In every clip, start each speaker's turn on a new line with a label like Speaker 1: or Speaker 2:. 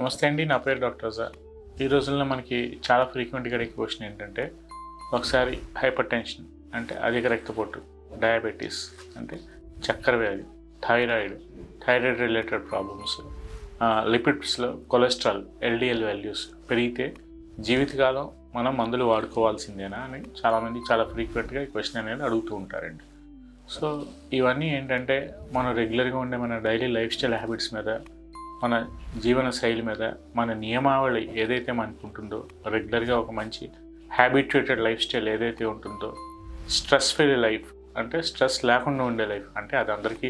Speaker 1: నమస్తే అండి, నా పేరు డాక్టర్ జా. ఈ రోజుల్లో మనకి చాలా ఫ్రీక్వెంట్గా అడిగే క్వశ్చన్ ఏంటంటే, ఒకసారి హైపర్ టెన్షన్ అంటే అధిక రక్తపోటు, డయాబెటీస్ అంటే చక్కెర వ్యాధి, థైరాయిడ్ రిలేటెడ్ ప్రాబ్లమ్స్, లిపిడ్స్లో కొలెస్ట్రాల్ ఎల్డిఎల్ వాల్యూస్ పెరిగితే జీవితకాలం మనం మందులు వాడుకోవాల్సిందేనా అని చాలామంది చాలా ఫ్రీక్వెంట్గా ఈ క్వశ్చన్ అనేది అడుగుతూ ఉంటారండి. సో ఇవన్నీ ఏంటంటే మనం రెగ్యులర్గా ఉండే మన డైలీ లైఫ్ స్టైల్ హ్యాబిట్స్ మీద, మన జీవన శైలి మీద, మన నియమావళి ఏదైతే మనకు ఉంటుందో, రెగ్యులర్గా ఒక మంచి హ్యాబిట్యూటెడ్ లైఫ్ స్టైల్ ఏదైతే ఉంటుందో, స్ట్రెస్ ఫ్రీ లైఫ్ అంటే స్ట్రెస్ లేకుండా ఉండే లైఫ్ అంటే అది అందరికీ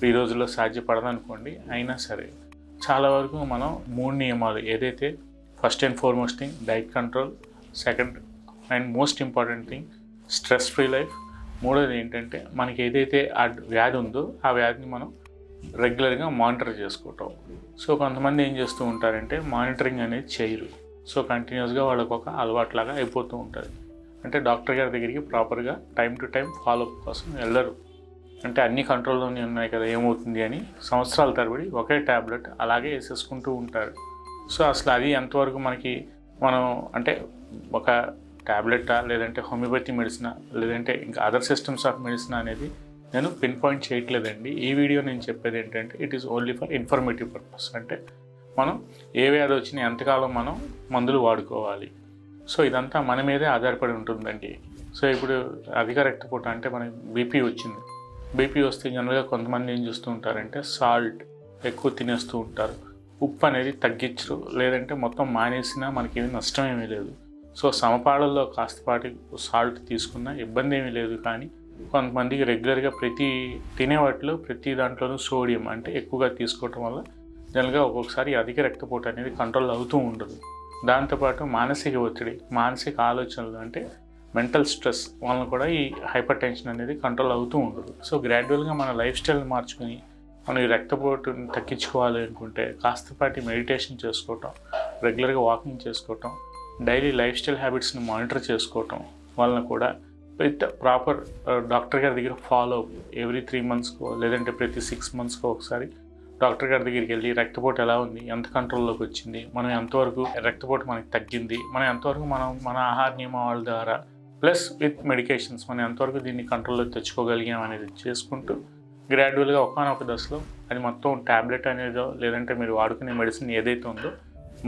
Speaker 1: ఈ రోజుల్లో సాధ్యపడదు అనుకోండి. అయినా సరే చాలా వరకు మనం 3 నియమాలు ఏదైతే first and foremost thing diet control, second and most important thing stress free life, మూడోది ఏంటంటే మనకి ఏదైతే ఆ వ్యాధి ఉందో ఆ వ్యాధిని మనం రెగ్యులర్గా మానిటర్ చేసుకోవటం. సో కొంతమంది ఏం చేస్తూ ఉంటారంటే మానిటరింగ్ అనేది చేయరు. సో కంటిన్యూస్గా వాళ్ళకు ఒక అలవాట్లాగా అయిపోతూ ఉంటుంది. అంటే డాక్టర్ గారి దగ్గరికి ప్రాపర్గా టైం టు టైం ఫాలోఅప్ కోసం వెళ్ళరు. అంటే అన్ని కంట్రోల్లోనే ఉన్నాయి కదా, ఏమవుతుంది అని సంవత్సరాల తరబడి ఒకే ట్యాబ్లెట్ అలాగే వేసేసుకుంటూ ఉంటారు. సో అసలు అది ఎంతవరకు మనం అంటే ఒక ట్యాబ్లెటా, లేదంటే హోమియోపతి మెడిసినా, లేదంటే ఇంకా అదర్ సిస్టమ్స్ ఆఫ్ మెడిసిన్ అనేది నేను పిన్ పాయింట్ చేయట్లేదండి. ఈ వీడియో నేను చెప్పేది ఏంటంటే it is only for informative purpose. అంటే మనం ఏ వ్యాధి వచ్చినా ఎంతకాలం మనం మందులు వాడుకోవాలి, సో ఇదంతా మన మీదే ఆధారపడి ఉంటుందండి. సో ఇప్పుడు అధిక రక్తపోటు అంటే మనకి బీపీ వచ్చింది. బీపీ వస్తే జనరల్గా కొంతమంది ఏం చేస్తూ ఉంటారంటే సాల్ట్ ఎక్కువ తినేస్తూ ఉంటారు. ఉప్పు అనేది తగ్గించరు, లేదంటే మొత్తం మానేసినా మనకి ఏమీ నష్టం ఏమీ లేదు. సో సమపాళల్లో కాస్తపాటి సాల్ట్ తీసుకున్నా ఇబ్బంది ఏమీ లేదు. కానీ కొంతమందికి రెగ్యులర్గా తినే వాటిలో ప్రతి దాంట్లోనూ సోడియం అంటే ఎక్కువగా తీసుకోవటం వల్ల జనరల్గా ఒక్కొక్కసారి అధిక రక్తపోటు అనేది కంట్రోల్ అవుతూ ఉండదు. దాంతోపాటు మానసిక ఒత్తిడి, మానసిక ఆలోచనలు అంటే మెంటల్ స్ట్రెస్ వలన కూడా ఈ హైపర్ టెన్షన్ అనేది కంట్రోల్ అవుతూ ఉండదు. సో గ్రాడ్యువల్గా మన లైఫ్ స్టైల్ని మార్చుకొని మనం ఈ రక్తపోటుని తగ్గించుకోవాలి అనుకుంటే కాస్తపాటి మెడిటేషన్ చేసుకోవటం, రెగ్యులర్గా వాకింగ్ చేసుకోవటం, డైలీ లైఫ్ స్టైల్ హ్యాబిట్స్ని మానిటర్ చేసుకోవటం వలన కూడా విత్ ప్రాపర్ డాక్టర్ గారి దగ్గర ఫాలో అప్ ఎవ్రీ 3 మంత్స్కో లేదంటే ప్రతి 6 మంత్స్కో ఒకసారి డాక్టర్ గారి దగ్గరికి వెళ్ళి రక్తపోటు ఎలా ఉంది, ఎంత కంట్రోల్లోకి వచ్చింది, మనం ఎంతవరకు రక్తపోటు మనకి తగ్గింది, మనం ఎంతవరకు మన ఆహార నియమాల ద్వారా ప్లస్ విత్ మెడికేషన్స్ మనం ఎంతవరకు దీన్ని కంట్రోల్లోకి తెచ్చుకోగలిగాం అనేది చేసుకుంటూ గ్రాడ్యువల్గా ఒకానొక దశలో అది మొత్తం ట్యాబ్లెట్ అనేదో లేదంటే మీరు వాడుకునే మెడిసిన్ ఏదైతే ఉందో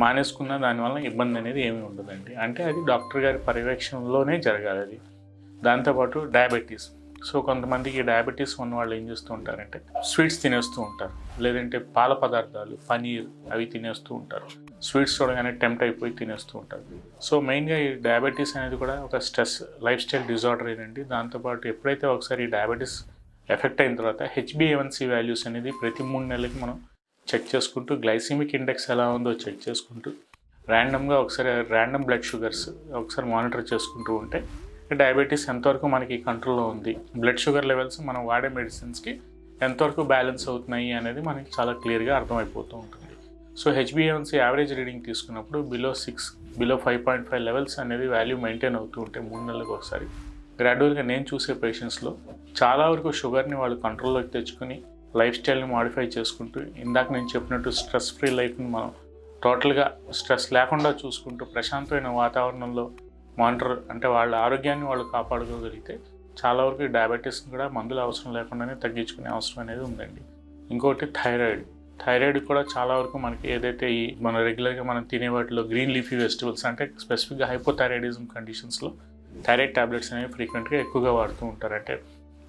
Speaker 1: మానేసుకున్నా దానివల్ల ఇబ్బంది అనేది ఏమీ ఉండదండి. అంటే అది డాక్టర్ గారి పర్యవేక్షణలోనే జరగాలి అది. దాంతోపాటు డయాబెటీస్. సో కొంతమందికి డయాబెటీస్ ఉన్న వాళ్ళు ఏం చేస్తూ ఉంటారంటే స్వీట్స్ తినేస్తూ ఉంటారు, లేదంటే పాల పదార్థాలు, పనీర్ అవి తినేస్తూ ఉంటారు. స్వీట్స్ చూడగానే టెంప్ట్ అయిపోయి తినేస్తూ ఉంటారు. సో మెయిన్గా ఈ డయాబెటీస్ అనేది కూడా ఒక స్ట్రెస్ లైఫ్ స్టైల్ డిజార్డర్ ఏనండి. దాంతోపాటు ఎప్పుడైతే ఒకసారి ఈ డయాబెటీస్ ఎఫెక్ట్ అయిన తర్వాత HbA1c వాల్యూస్ అనేది ప్రతి 3 నెలలకి మనం చెక్ చేసుకుంటూ, గ్లైసిమిక్ ఇండెక్స్ ఎలా ఉందో చెక్ చేసుకుంటూ, ర్యాండమ్గా ఒకసారి ర్యాండమ్ బ్లడ్ షుగర్స్ ఒకసారి మానిటర్ చేసుకుంటూ ఉంటే డయాబెటీస్ ఎంతవరకు మనకి కంట్రోల్లో ఉంది, బ్లడ్ షుగర్ లెవెల్స్ మనం వాడే మెడిసిన్స్కి ఎంతవరకు బ్యాలెన్స్ అవుతున్నాయి అనేది మనకి చాలా క్లియర్గా అర్థమైపోతూ ఉంటుంది. సో HbA1c యావరేజ్ రీడింగ్ తీసుకున్నప్పుడు బిలో 5.5 లెవెల్స్ అనేది వాల్యూ మెయింటైన్ అవుతూ ఉంటే 3 నెలలకు ఒకసారి గ్రాడ్యువల్గా నేను చూసే పేషెంట్స్లో చాలా వరకు షుగర్ని వాళ్ళు కంట్రోల్లోకి తెచ్చుకొని లైఫ్ స్టైల్ని మాడిఫై చేసుకుంటూ, ఇందాక నేను చెప్పినట్టు స్ట్రెస్ ఫ్రీ లైఫ్ని మనం టోటల్గా స్ట్రెస్ లేకుండా చూసుకుంటూ ప్రశాంతమైన వాతావరణంలో మానిటర్ అంటే వాళ్ళ ఆరోగ్యాన్ని వాళ్ళు కాపాడుకోగలిగితే చాలా వరకు డయాబెటీస్ని కూడా మందులు అవసరం లేకుండానే తగ్గించుకునే అవసరం అనేది ఉందండి. ఇంకోటి థైరాయిడ్ కూడా చాలా వరకు మనకి ఏదైతే మన రెగ్యులర్గా మనం తినే వాటిలో గ్రీన్ లీఫీ వెజిటబుల్స్ అంటే స్పెసిఫిక్గా హైపోథైరాయిడిజం కండిషన్స్లో థైరాయిడ్ ట్యాబ్లెట్స్ అనేవి ఫ్రీక్వెంట్గా ఎక్కువగా వాడుతూ ఉంటారు. అంటే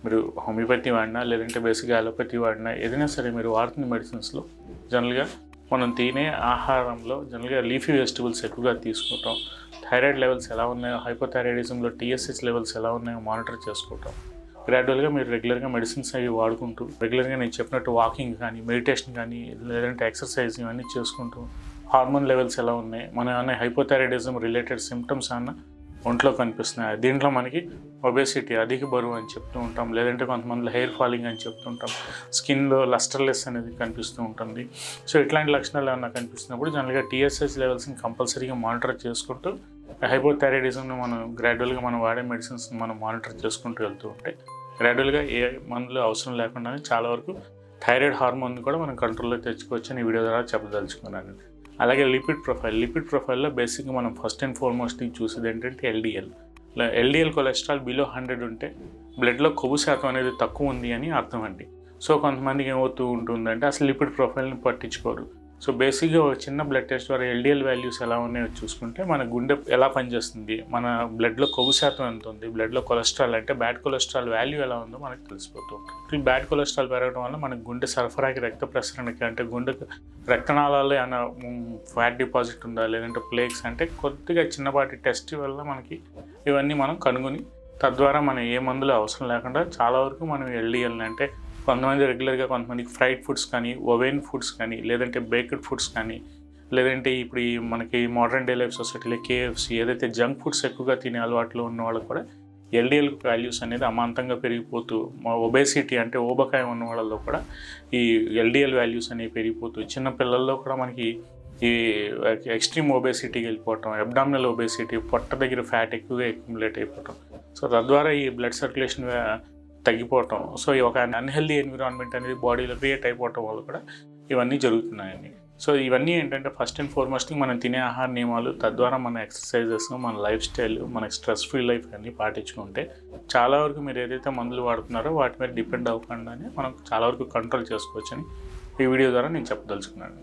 Speaker 1: మీరు హోమియోపతి వాడినా లేదంటే బేసిక్గా అలోపతి వాడినా ఏదైనా సరే మీరు వాడుతున్న మెడిసిన్స్లో జనరల్గా మనం తినే ఆహారంలో జనరల్గా లీఫీ వెజిటబుల్స్ ఎక్కువగా తీసుకోవటం, థైరాయిడ్ లెవెల్స్ ఎలా ఉన్నాయో, హైపోథైరాయిడిజంలో TSH లెవెల్స్ ఎలా ఉన్నాయో మానిటర్ చేసుకోవటం, గ్రాడ్యువల్గా మీరు రెగ్యులర్గా మెడిసిన్స్ అవి వాడుకుంటూ రెగ్యులర్గా నేను చెప్పినట్టు వాకింగ్ కానీ, మెడిటేషన్ కానీ, లేదంటే ఎక్సర్సైజ్ ఇవన్నీ చేసుకుంటూ హార్మోన్ లెవెల్స్ ఎలా ఉన్నాయి, మన ఏమైనా హైపోథైరాయిడిజం రిలేటెడ్ సిమ్టమ్స్ అన్న ఒంట్లో కనిపిస్తున్నాయి. దీంట్లో మనకి ఒబేసిటీ అధిక బరువు అని చెప్తూ ఉంటాం, లేదంటే కొంతమందిలో హెయిర్ ఫాలింగ్ అని చెప్తుంటాం, స్కిన్లో లస్టర్లెస్ అనేది కనిపిస్తూ ఉంటుంది. సో ఇట్లాంటి లక్షణాలు ఏమన్నా కనిపిస్తున్నప్పుడు జనరల్గా TSH లెవెల్స్ని కంపల్సరీగా మానిటర్ చేసుకుంటూ హైపోథైరాయిడిజంను మనం గ్రాడ్యువల్గా మనం వాడే మెడిసిన్స్ని మనం మానిటర్ చేసుకుంటూ వెళ్తూ ఉంటే గ్రాడ్యువల్గా ఏ మందులు అవసరం లేకుండానే చాలా వరకు థైరాయిడ్ హార్మోన్ని కూడా మనం కంట్రోల్లో తెచ్చుకోవచ్చు అని వీడియో ద్వారా చెప్పదలుచుకున్నాను. అలాగే లిపిడ్ ప్రొఫైల్లో బేసిక్గా మనం ఫస్ట్ అండ్ ఫార్మోస్ట్ చూసేది ఏంటంటే ఎల్డిఎల్ కొలెస్ట్రాల్ బిలో 100 ఉంటే బ్లడ్లో కొవ్వు శాతం అనేది తక్కువ ఉంది అని అర్థం అండి. సో కొంతమందికి ఏమవుతూ ఉంటుందంటే అసలు లిపిడ్ ప్రొఫైల్ని పట్టించుకోరు. సో బేసిక్గా ఒక చిన్న బ్లడ్ టెస్ట్ ద్వారా ఎల్డిఎల్ వాల్యూస్ ఎలా ఉన్నాయో చూసుకుంటే మన గుండె ఎలా పనిచేస్తుంది, మన బ్లడ్లో కొవ్వు శాతం ఎంత ఉంది, బ్లడ్లో కొలెస్ట్రాల్ అంటే బ్యాడ్ కొలెస్ట్రాల్ వాల్యూ ఎలా ఉందో మనకు తెలిసిపోతూ ఉంటుంది. ఈ బ్యాడ్ కొలెస్ట్రాల్ పెరగడం వల్ల మన గుండె సరఫరాకి రక్త ప్రసరణకి అంటే గుండెకు రక్తనాళాల్లో ఏమైనా ఫ్యాట్ డిపాజిట్ ఉందా లేదంటే ప్లేక్స్ అంటే కొద్దిగా చిన్నపాటి టెస్ట్ వల్ల మనకి ఇవన్నీ మనం కనుగొని తద్వారా మనం ఏ మందులు అవసరం లేకుండా చాలా వరకు మనం ఎల్డిఎల్ని అంటే కొంతమంది రెగ్యులర్గా కొంతమందికి ఫ్రైడ్ ఫుడ్స్ కానీ ఓవెన్ ఫుడ్స్ కానీ లేదంటే బేక్డ్ ఫుడ్స్ కానీ లేదంటే ఇప్పుడు మనకి మోడర్న్ డే లైఫ్ సొసైటీలో కేఎఫ్సి ఏదైతే జంక్ ఫుడ్స్ ఎక్కువగా తినే అలవాట్లు ఉన్న వాళ్ళకి కూడా ఎల్డిఎల్ వాల్యూస్ అనేది అమాంతంగా పెరిగిపోతూ ఒబేసిటీ అంటే ఊబకాయం ఉన్న వాళ్ళలో కూడా ఈ ఎల్డిఎల్ వాల్యూస్ అనేవి పెరిగిపోతూ చిన్న పిల్లల్లో కూడా మనకి ఈ ఎక్స్ట్రీమ్ ఒబేసిటీకి వెళ్ళిపోవటం, అబ్డామినల్ ఒబేసిటీ పొట్ట దగ్గర ఫ్యాట్ ఎక్కువగా అక్యుములేట్ అయిపోవటం, సో తద్వారా ఈ బ్లడ్ సర్క్యులేషన్ తగ్గిపోవటం, సో ఈ ఒక అన్హెల్దీ ఎన్విరాన్మెంట్ అనేది బాడీలో క్రియేట్ అయిపోవటం వల్ల కూడా ఇవన్నీ జరుగుతున్నాయండి. సో ఇవన్నీ ఏంటంటే ఫస్ట్ అండ్ ఫార్మోస్ట్ మనం తినే ఆహార నియమాలు తద్వారా మన ఎక్సర్సైజెస్ మన లైఫ్ స్టైల్ మన స్ట్రెస్ ఫ్రీ లైఫ్ అన్నీ పాటించుకుంటే చాలా వరకు మీరు ఏదైతే మందులు వాడుతున్నారో వాటి మీద డిపెండ్ అవ్వకుండానే మనం చాలా వరకు కంట్రోల్ చేసుకోవచ్చని ఈ వీడియో ద్వారా నేను చెప్పదలుచుకున్నాను.